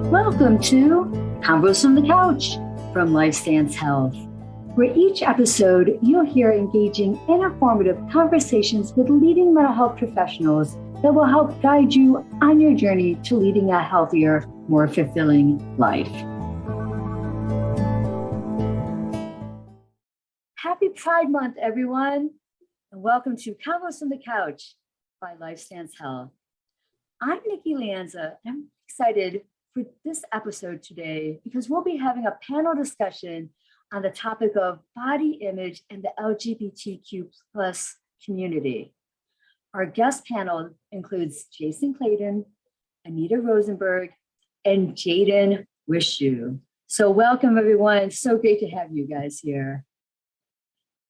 Welcome to Convos from the Couch from Lifestance Health, where each episode you'll hear engaging and informative conversations with leading mental health professionals that will help guide you on your journey to leading a healthier, more fulfilling life. Happy Pride Month, everyone, and welcome to Convos from the Couch by Lifestance Health. I'm Nikki Lanza. I'm excited for this episode today because we'll be having a panel discussion on the topic of body image and the LGBTQ plus community. Our guest panel includes Jason Clayton, Anita Rosenberg, and Jaden Wishu. So welcome, everyone. So great to have you guys here.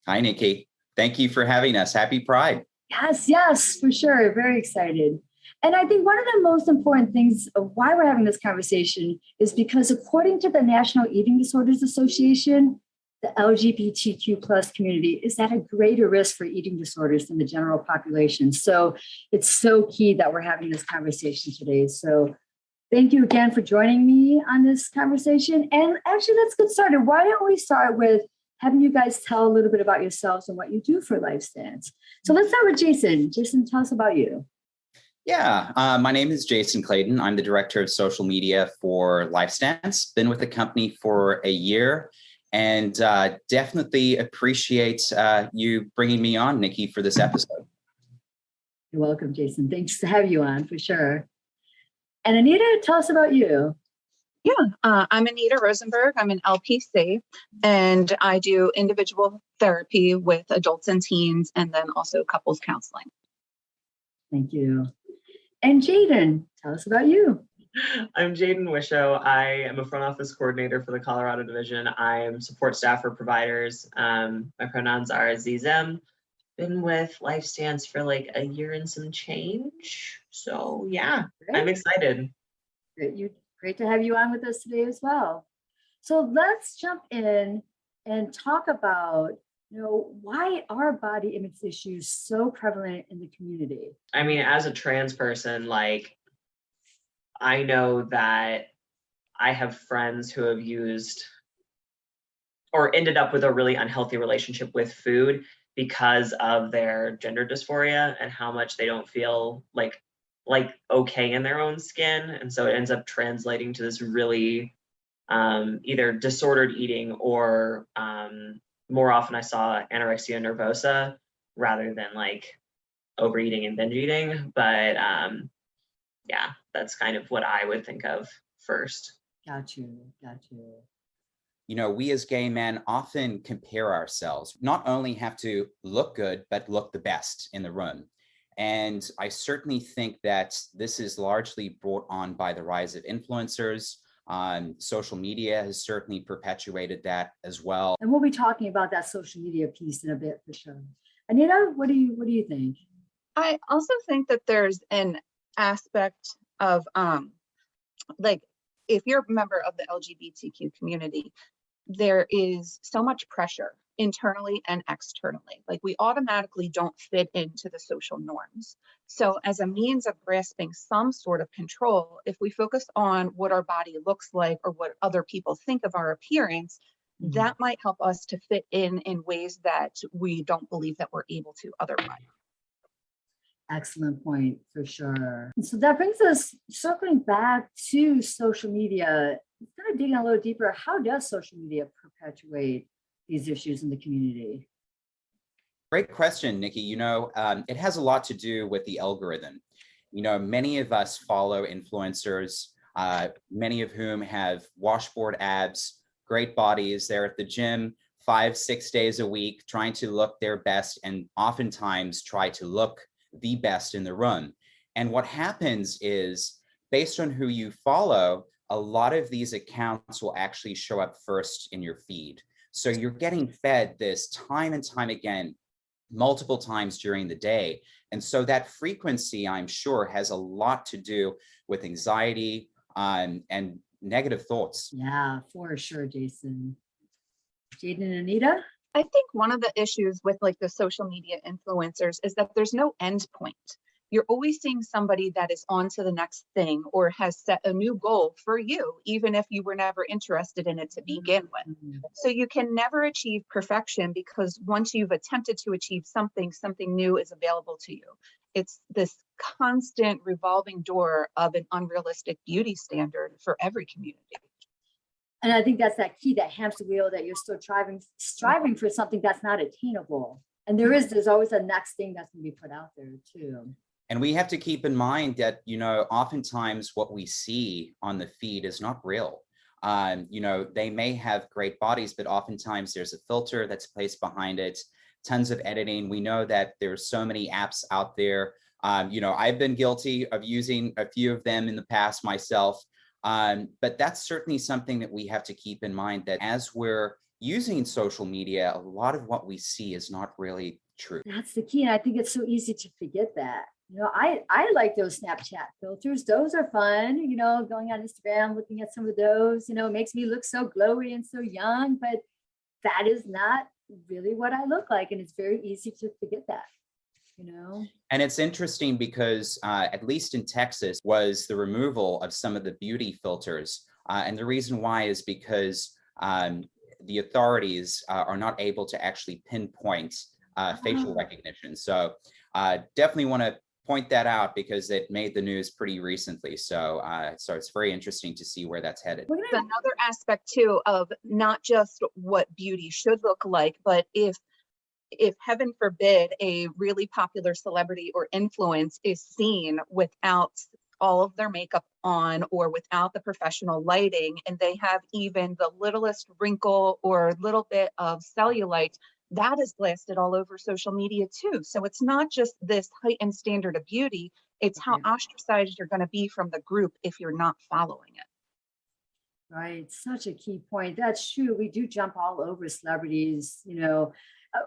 Hi, Nikki. Thank you for having us. Happy Pride. Yes, for sure. Very excited. And I think one of the most important things of why we're having this conversation is because according to the National Eating Disorders Association, the LGBTQ plus community is at a greater risk for eating disorders than the general population. So it's so key that we're having this conversation today. So thank you again for joining me on this conversation. And actually, let's get started. Why don't we start with having you guys tell a little bit about yourselves and what you do for Lifestance. So let's start with Jason. Jason, tell us about you. Yeah, my name is Jason Clayton. I'm the director of social media for Lifestance. Been with the company for a year and definitely appreciate you bringing me on, Nikki, for this episode. You're welcome, Jason. Thanks to have you on for sure. And Anita, tell us about you. Yeah, I'm Anita Rosenberg. I'm an LPC, and I do individual therapy with adults and teens, and then also couples counseling. Thank you. And Jaden, tell us about you. I'm Jaden Wishu. I am a front office coordinator for the Colorado division. I am support staff for providers. My pronouns are Z, them. Been with Lifestance for like a year and some change. So yeah, great. I'm excited. Great to have you on with us today as well. So let's jump in and talk about why are body image issues so prevalent in the community? I mean, as a trans person, I know that I have friends who have used or ended up with a really unhealthy relationship with food because of their gender dysphoria and how much they don't feel like okay in their own skin. And so it ends up translating to this really either disordered eating or more often I saw anorexia nervosa rather than overeating and binge eating. But yeah, that's kind of what I would think of first. Got you. We as gay men often compare ourselves, not only have to look good, but look the best in the room. And I certainly think that this is largely brought on by the rise of influencers. Social media has certainly perpetuated that as well. And we'll be talking about that social media piece in a bit for sure. Anita, what do you think? I also think that there's an aspect of if you're a member of the LGBTQ community, there is so much pressure internally and externally. We automatically don't fit into the social norms. So as a means of grasping some sort of control, if we focus on what our body looks like or what other people think of our appearance, that might help us to fit in ways that we don't believe that we're able to otherwise. Excellent point, for sure. And so that brings us circling back to social media, kind of digging a little deeper. How does social media perpetuate these issues in the community? Great question, Nikki. It has a lot to do with the algorithm. Many of us follow influencers, many of whom have washboard abs, great bodies. They're at the gym 5-6 days a week, trying to look their best and oftentimes try to look the best in the room. And what happens is, based on who you follow, a lot of these accounts will actually show up first in your feed. So you're getting fed this time and time again, multiple times during the day. And so that frequency, I'm sure, has a lot to do with anxiety and negative thoughts. Yeah, for sure, Jason. Jaden and Anita? I think one of the issues with the social media influencers is that there's no end point. You're always seeing somebody that is on to the next thing or has set a new goal for you, even if you were never interested in it to begin with. So you can never achieve perfection, because once you've attempted to achieve something, something new is available to you. It's this constant revolving door of an unrealistic beauty standard for every community. And I think that's that key, that hamster wheel, that you're still striving for something that's not attainable. And there's always a next thing that's going to be put out there too. And we have to keep in mind that, oftentimes what we see on the feed is not real. They may have great bodies, but oftentimes there's a filter that's placed behind it, tons of editing. We know that there's so many apps out there. I've been guilty of using a few of them in the past myself. But that's certainly something that we have to keep in mind, that as we're using social media, a lot of what we see is not really true. That's the key. And I think it's so easy to forget that. I like those Snapchat filters. Those are fun, going on Instagram, looking at some of those, makes me look so glowy and so young, but that is not really what I look like. And it's very easy to forget that. And it's interesting because at least in Texas was the removal of some of the beauty filters. And the reason why is because the authorities are not able to actually pinpoint facial recognition. So definitely want to point that out because it made the news pretty recently. So it's very interesting to see where that's headed. Another aspect too of not just what beauty should look like, but if heaven forbid a really popular celebrity or influence is seen without all of their makeup on or without the professional lighting, and they have even the littlest wrinkle or little bit of cellulite, that is blasted all over social media too. So it's not just this heightened standard of beauty, it's how ostracized you're going to be from the group if you're not following it. Right. Such a key point. That's true. We do jump all over celebrities,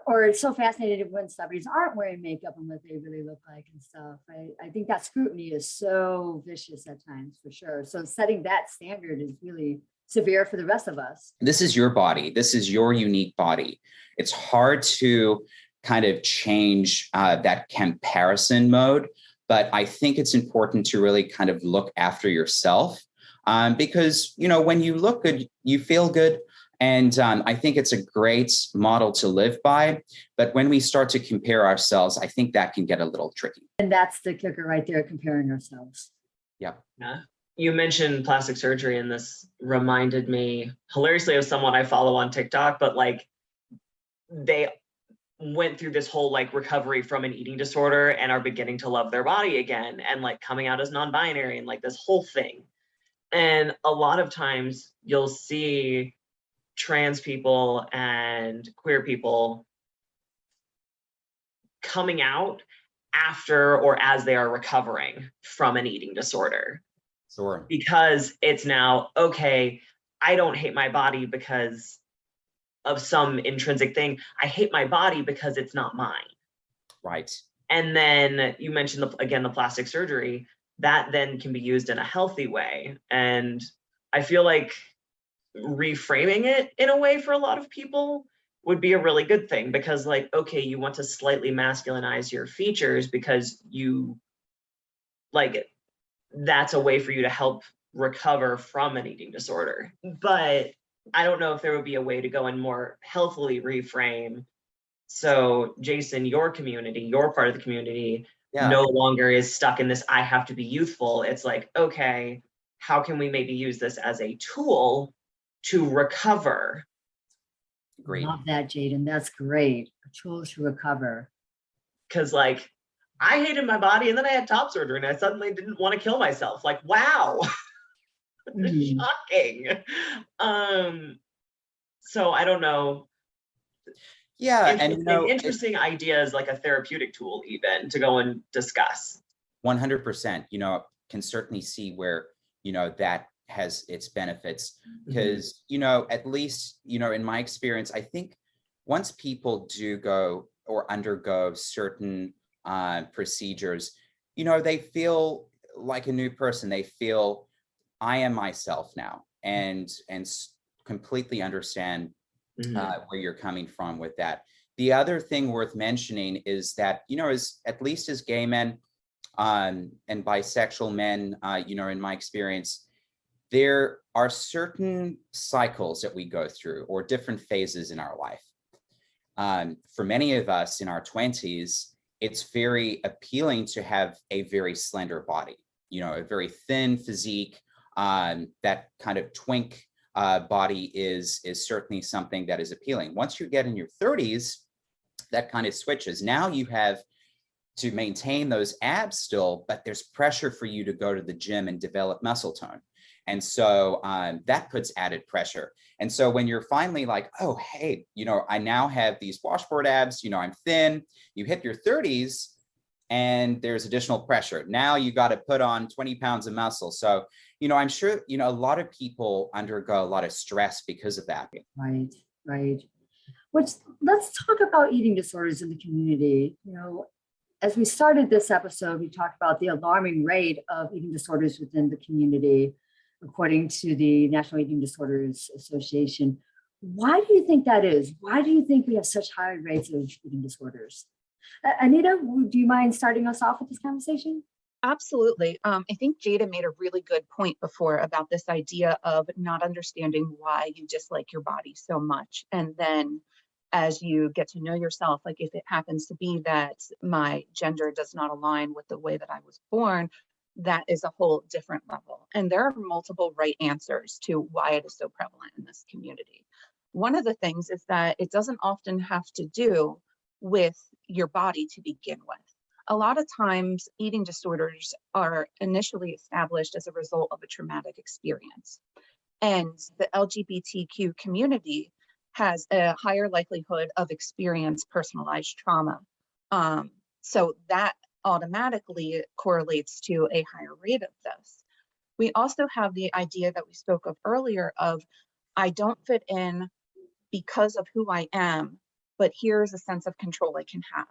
or it's so fascinated when celebrities aren't wearing makeup and what they really look like and stuff. I think that scrutiny is so vicious at times, for sure. So setting that standard is really severe for the rest of us. This is your body. This is your unique body. It's hard to kind of change that comparison mode, but I think it's important to really kind of look after yourself because, when you look good, you feel good. And I think it's a great model to live by. But when we start to compare ourselves, I think that can get a little tricky. And that's the kicker right there, comparing ourselves. Yeah. You mentioned plastic surgery, and this reminded me hilariously of someone I follow on TikTok, but they went through this whole recovery from an eating disorder and are beginning to love their body again and coming out as non-binary and this whole thing. And a lot of times you'll see trans people and queer people coming out after or as they are recovering from an eating disorder. Sure. Because it's now, okay, I don't hate my body because of some intrinsic thing. I hate my body because it's not mine. Right. And then you mentioned, the plastic surgery, that then can be used in a healthy way. And I feel like reframing it in a way for a lot of people would be a really good thing, because okay, you want to slightly masculinize your features because you that's a way for you to help recover from an eating disorder. But I don't know if there would be a way to go and more healthily reframe. So Jason, your community, your part of the community no longer is stuck in this, I have to be youthful. It's okay, how can we maybe use this as a tool to recover? Great. Love that, Jaden. That's great. A tool to recover. Because I hated my body, and then I had top surgery, and I suddenly didn't want to kill myself. Wow. Shocking. So I don't know. Yeah. Interesting ideas, a therapeutic tool even to go and discuss. 100%, can certainly see where, that has its benefits, because, at least, in my experience, I think once people do go or undergo certain procedures, they feel like a new person. They feel, I am myself now, and completely understand where you're coming from with that. The other thing worth mentioning is that, as at least as gay men, and bisexual men, in my experience, there are certain cycles that we go through or different phases in our life. For many of us in our 20s, it's very appealing to have a very slender body, a very thin physique. That kind of twink body is certainly something that is appealing. Once you get in your 30s, that kind of switches. Now you have to maintain those abs still, but there's pressure for you to go to the gym and develop muscle tone. And so that puts added pressure. And so when you're finally like, oh, hey, I now have these washboard abs, I'm thin, you hit your 30s and there's additional pressure. Now you got to put on 20 pounds of muscle. So, I'm sure, a lot of people undergo a lot of stress because of that. Right, right. Let's talk about eating disorders in the community. As we started this episode, we talked about the alarming rate of eating disorders within the community, according to the National Eating Disorders Association. Why do you think that is? Why do you think we have such high rates of eating disorders? Anita, do you mind starting us off with this conversation? Absolutely. I think Jada made a really good point before about this idea of not understanding why you dislike your body so much. And then as you get to know yourself, like if it happens to be that my gender does not align with the way that I was born, that is a whole different level. And there are multiple right answers to why it is so prevalent in this community. One of the things is that it doesn't often have to do with your body to begin with. A lot of times eating disorders are initially established as a result of a traumatic experience. And the LGBTQ community has a higher likelihood of experience personalized trauma. So that automatically correlates to a higher rate of this. We also have the idea that we spoke of earlier of, I don't fit in because of who I am, but here's a sense of control I can have.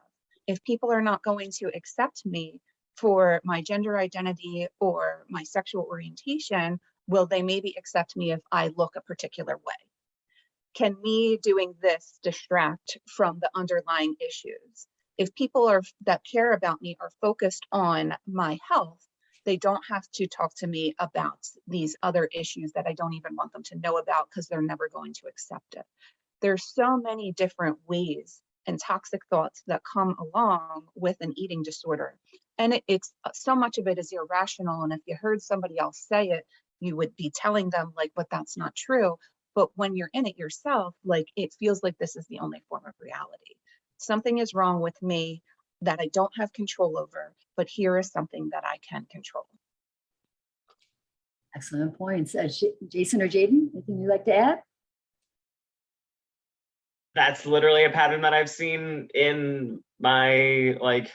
If people are not going to accept me for my gender identity or my sexual orientation, will they maybe accept me if I look a particular way? Can me doing this distract from the underlying issues? If people that care about me are focused on my health, they don't have to talk to me about these other issues that I don't even want them to know about because they're never going to accept it. There's so many different ways and toxic thoughts that come along with an eating disorder. And it's so much of it is irrational. And if you heard somebody else say it, you would be telling them like, but that's not true. But when you're in it yourself, like it feels like this is the only form of reality. Something is wrong with me that I don't have control over, but here is something that I can control. Excellent points. Jason or Jaden, anything you'd like to add? That's literally a pattern that I've seen in my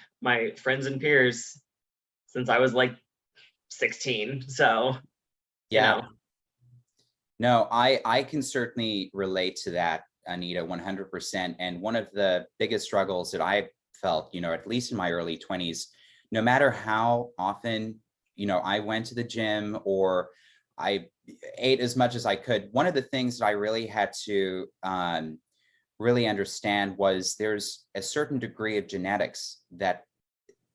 friends and peers since I was like 16. So, yeah. No, I can certainly relate to that, Anita, 100%. And one of the biggest struggles that I felt, at least in my early 20s, no matter how often, I went to the gym or I ate as much as I could, one of the things that I really had to really understand was there's a certain degree of genetics that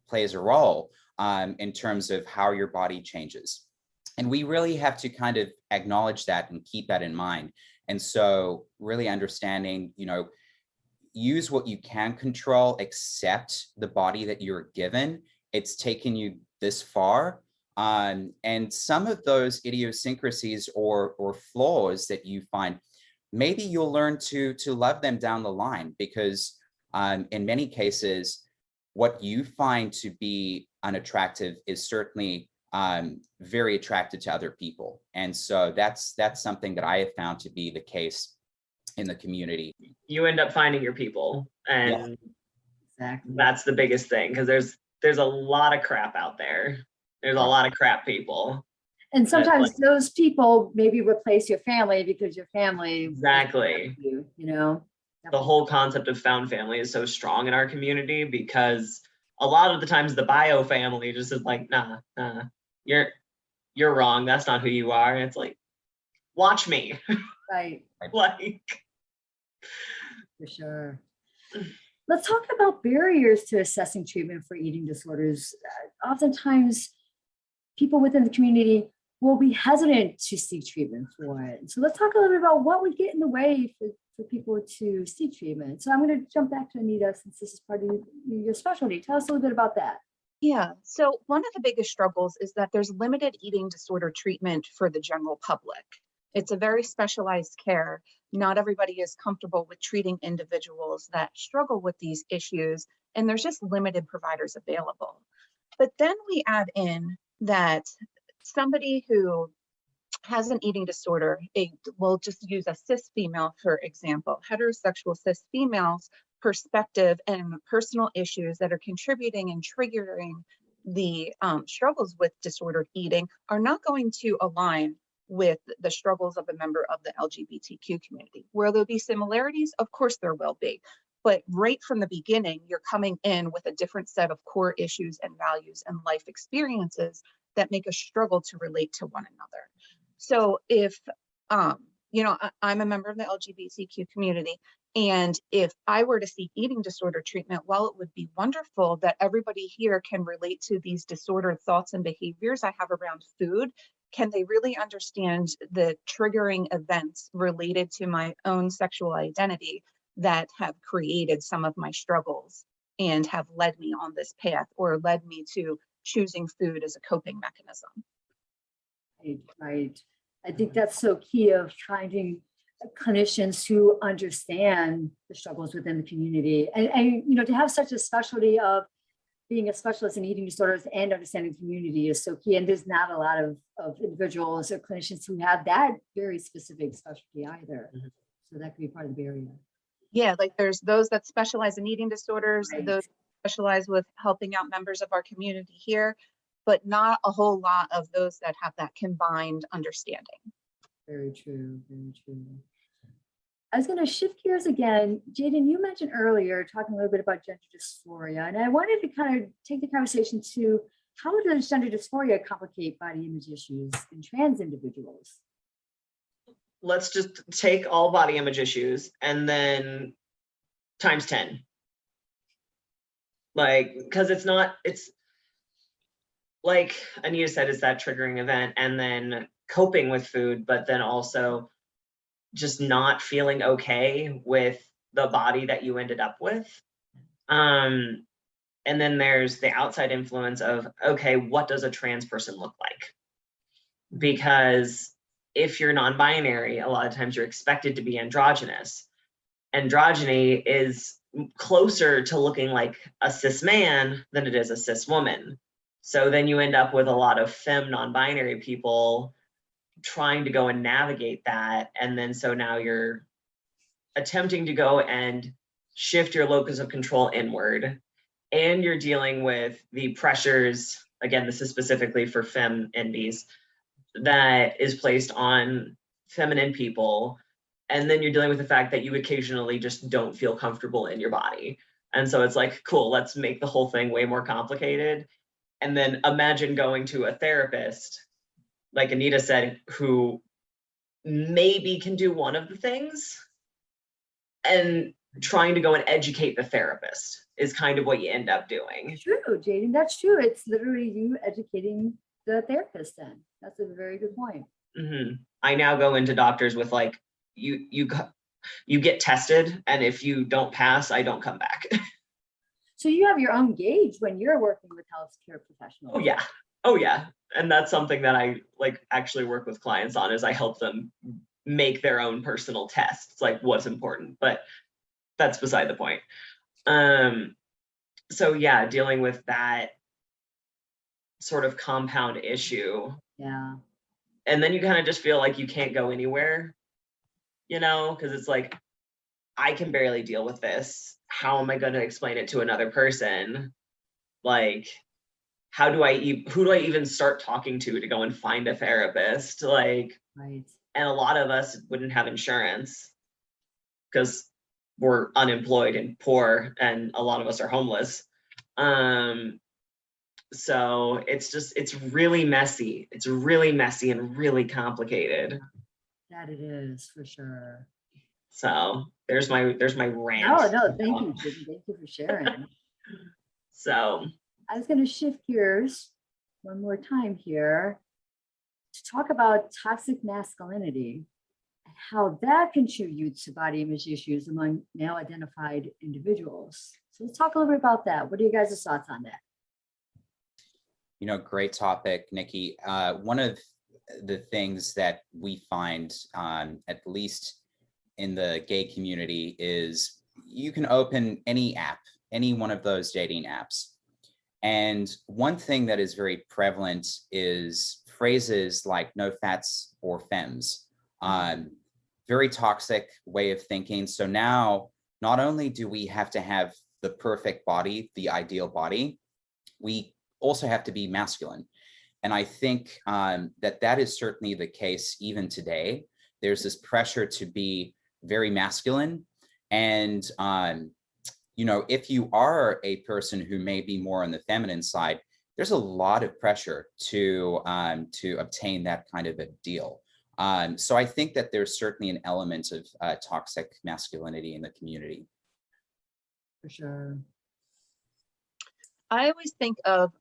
plays a role in terms of how your body changes. And we really have to kind of acknowledge that and keep that in mind. And so really understanding, use what you can control, accept the body that you're given. It's taken you this far. And some of those idiosyncrasies or flaws that you find, maybe you'll learn to love them down the line, because in many cases, what you find to be unattractive is certainly very attracted to other people. And so that's something that I have found to be the case in the community. You end up finding your people, and Exactly. That's the biggest thing, because there's a lot of crap out there. There's a lot of crap people. And sometimes those people maybe replace your family because your family exactly the whole concept of found family is so strong in our community, because a lot of the times the bio family just is like, nah, you're wrong, that's not who you are. And it's like, watch me. Right. Like, for sure. Let's talk about barriers to assessing treatment for eating disorders. Oftentimes, people within the community will be hesitant to seek treatment for it. So let's talk a little bit about what would get in the way for people to seek treatment. So I'm going to jump back to Anita, since this is part of your specialty. Tell us a little bit about that. Yeah, so one of the biggest struggles is that there's limited eating disorder treatment for the general public. It's a very specialized care. Not everybody is comfortable with treating individuals that struggle with these issues, and there's just limited providers available. But then we add in that somebody who has an eating disorder, we'll just use a cis female, for example, heterosexual cis females perspective and personal issues that are contributing and triggering the struggles with disordered eating are not going to align with the struggles of a member of the LGBTQ community. Will there be similarities? Of course there will be. But right from the beginning, you're coming in with a different set of core issues and values and life experiences that make us struggle to relate to one another. So if, I'm a member of the LGBTQ community, and if I were to seek eating disorder treatment, while it would be wonderful that everybody here can relate to these disordered thoughts and behaviors I have around food, can they really understand the triggering events related to my own sexual identity that have created some of my struggles and have led me on this path or led me to choosing food as a coping mechanism? Right. I think that's so key of finding clinicians who understand the struggles within the community, and to have such a specialty of being a specialist in eating disorders and understanding the community is so key. And there's not a lot of individuals or clinicians who have that very specific specialty either. Mm-hmm. So that could be part of the barrier. Yeah, like there's those that specialize in eating disorders, right. Those specialize with helping out members of our community here, but not a whole lot of those that have that combined understanding. Very true, very true. I was going to shift gears again. Jaden, you mentioned earlier talking a little bit about gender dysphoria, and I wanted to kind of take the conversation to how does gender dysphoria complicate body image issues in trans individuals? Let's just take all body image issues and then times 10. Because it's like Anita said, it's that triggering event and then coping with food, but then also just not feeling okay with the body that you ended up with. And then there's the outside influence of, okay, what does a trans person look like? Because if you're non-binary, a lot of times you're expected to be androgynous. Androgyny is closer to looking like a cis man than it is a cis woman. So then you end up with a lot of femme non-binary people trying to go and navigate that. And then so now you're attempting to go and shift your locus of control inward. And you're dealing with the pressures, again, this is specifically for femme indies, that is placed on feminine people. And then you're dealing with the fact that you occasionally just don't feel comfortable in your body. And so it's like, cool, let's make the whole thing way more complicated. And then imagine going to a therapist, like Anita said, who maybe can do one of the things, and trying to go and educate the therapist is kind of what you end up doing. True, Jaden, that's true. It's literally you educating the therapist then. That's a very good point. Mm-hmm. I now go into doctors with like, you get tested, and if you don't pass, I don't come back. So you have your own gauge when you're working with healthcare professionals. Oh yeah. And that's something that I like actually work with clients on, is I help them make their own personal tests, like what's important, but that's beside the point. So yeah, dealing with that sort of compound issue. Yeah. And then you kind of just feel like you can't go anywhere, because it's like, I can barely deal with this. How am I going to explain it to another person? Like, who do I even start talking to go and find a therapist? Like, right. And a lot of us wouldn't have insurance because we're unemployed and poor, and a lot of us are homeless. So it's really messy. It's really messy and really complicated. That it is, for sure. So there's my rant. No, thank you, Jim. Thank you for sharing. So I was going to shift gears one more time here to talk about toxic masculinity and how that contributes to body image issues among male identified individuals. So let's talk a little bit about that. What are you guys' thoughts on that? Great topic, Nikki. One of the things that we find, at least in the gay community, is you can open any app, any one of those dating apps. And one thing that is very prevalent is phrases like no fats or femmes. Very toxic way of thinking. So now, not only do we have to have the perfect body, the ideal body, we also have to be masculine. And I think that is certainly the case even today. There's this pressure to be very masculine. And, if you are a person who may be more on the feminine side, there's a lot of pressure to obtain that kind of a deal. So I think that there's certainly an element of toxic masculinity in the community. For sure. I always think of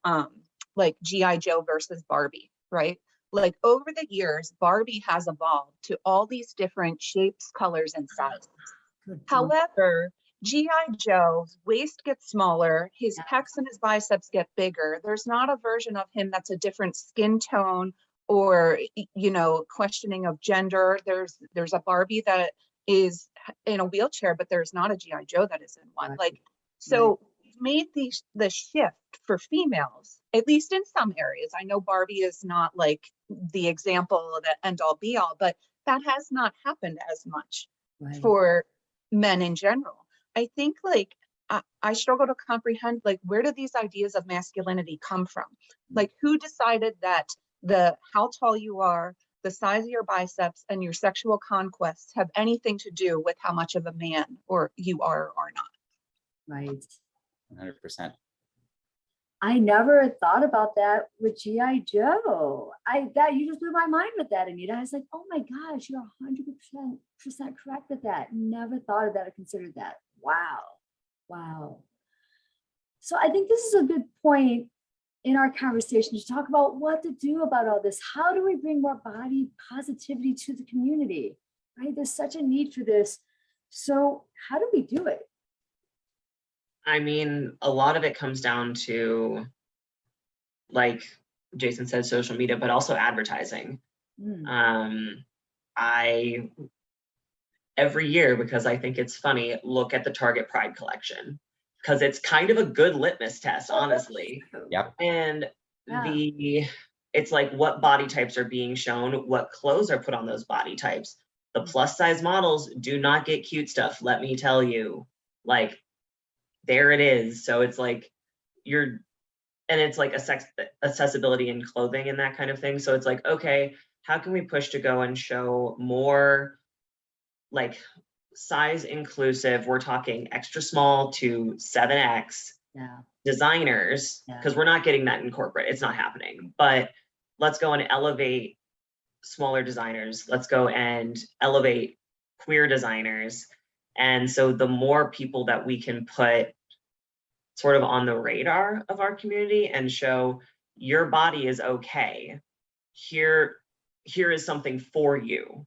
like G.I. Joe versus Barbie, right? Like over the years, Barbie has evolved to all these different shapes, colors, and sizes. However, G.I. Joe's waist gets smaller, his pecs and his biceps get bigger. There's not a version of him that's a different skin tone or, questioning of gender. There's a Barbie that is in a wheelchair, but there's not a G.I. Joe that is in one. Like, so made the shift for females, at least in some areas. I know Barbie is not like the example, the end all be all, but that has not happened as much for men in general. I think like I struggle to comprehend, like, where do these ideas of masculinity come from? Like, who decided that how tall you are, the size of your biceps, and your sexual conquests have anything to do with how much of a man or you are or not? Right. 100%. I never thought about that with G.I. Joe. You just blew my mind with that, Anita. I was like, oh my gosh, you're 100% correct with that. Never thought of that or considered that. Wow. So I think this is a good point in our conversation to talk about what to do about all this. How do we bring more body positivity to the community, right? There's such a need for this. So how do we do it? I mean, a lot of it comes down to, like Jason said, social media, but also advertising. I every year, because I think it's funny, look at the Target Pride collection because it's kind of a good litmus test, honestly. Yep. And it's like what body types are being shown, what clothes are put on those body types. The plus size models do not get cute stuff, let me tell you. Like, there it is. So it's like it's like accessibility in clothing and that kind of thing. So it's like, okay, how can we push to go and show more like size inclusive? We're talking extra small to 7X designers, because we're not getting that in corporate. It's not happening. But let's go and elevate smaller designers. Let's go and elevate queer designers. And so the more people that we can put sort of on the radar of our community and show your body is okay, here is something for you.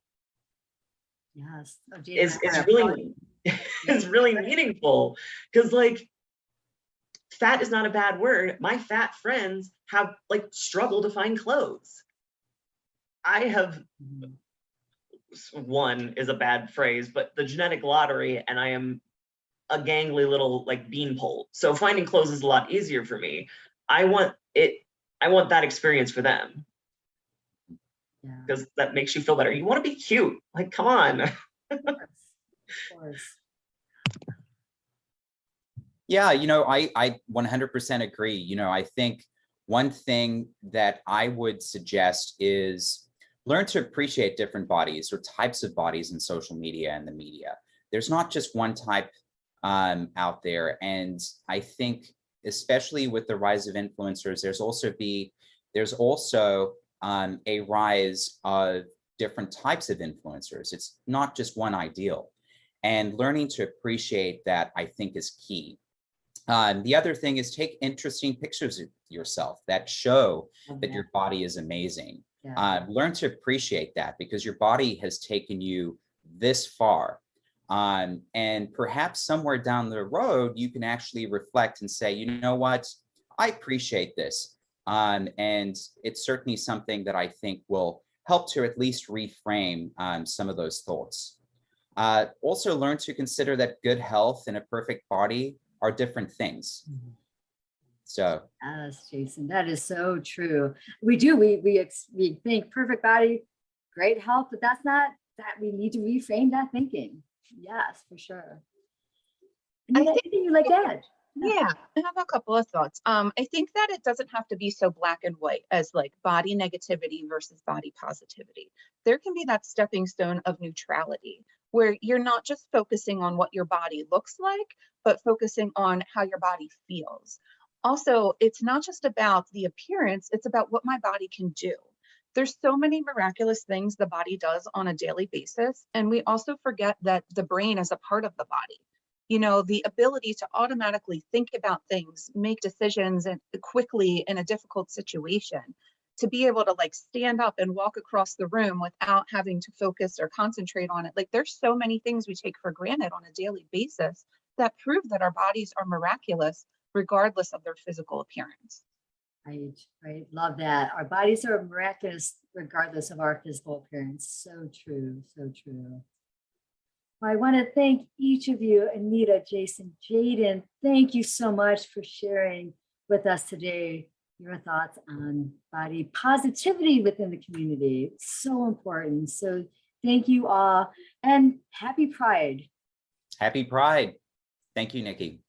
Yes. It's really it's really meaningful, because like fat is not a bad word. My fat friends have like struggled to find clothes. I have, one is a bad phrase, but the genetic lottery, and I am a gangly little like beanpole. So finding clothes is a lot easier for me. I want that experience for them. Because that makes you feel better. You want to be cute. Like, come on. Of course. Yeah, I 100% agree. I think one thing that I would suggest is learn to appreciate different bodies or types of bodies in social media and the media. There's not just one type out there. And I think, especially with the rise of influencers, there's also a rise of different types of influencers. It's not just one ideal. And learning to appreciate that, I think, is key. The other thing is take interesting pictures of yourself that show that your body is amazing. Yeah. Learn to appreciate that because your body has taken you this far. And perhaps somewhere down the road, you can actually reflect and say, you know what, I appreciate this. And it's certainly something that I think will help to at least reframe some of those thoughts. Also learn to consider that good health and a perfect body are different things. So yes, Jason, that is so true. We do, we think perfect body, great health, but that's not that. We need to reframe that thinking. Yes, for sure. Anything you'd like to add? Yeah, I have a couple of thoughts. I think that it doesn't have to be so black and white as like body negativity versus body positivity. There can be that stepping stone of neutrality where you're not just focusing on what your body looks like, but focusing on how your body feels. Also, it's not just about the appearance, it's about what my body can do. There's so many miraculous things the body does on a daily basis. And we also forget that the brain is a part of the body. You know, the ability to automatically think about things, make decisions and quickly in a difficult situation, to be able to like stand up and walk across the room without having to focus or concentrate on it. Like there's so many things we take for granted on a daily basis that prove that our bodies are miraculous regardless of their physical appearance. Right. Love that. Our bodies are miraculous regardless of our physical appearance. So true. So true. I want to thank each of you, Anita, Jason, Jaden. Thank you so much for sharing with us today your thoughts on body positivity within the community. It's so important. So thank you all and happy Pride. happy Pride. Thank you, Nikki.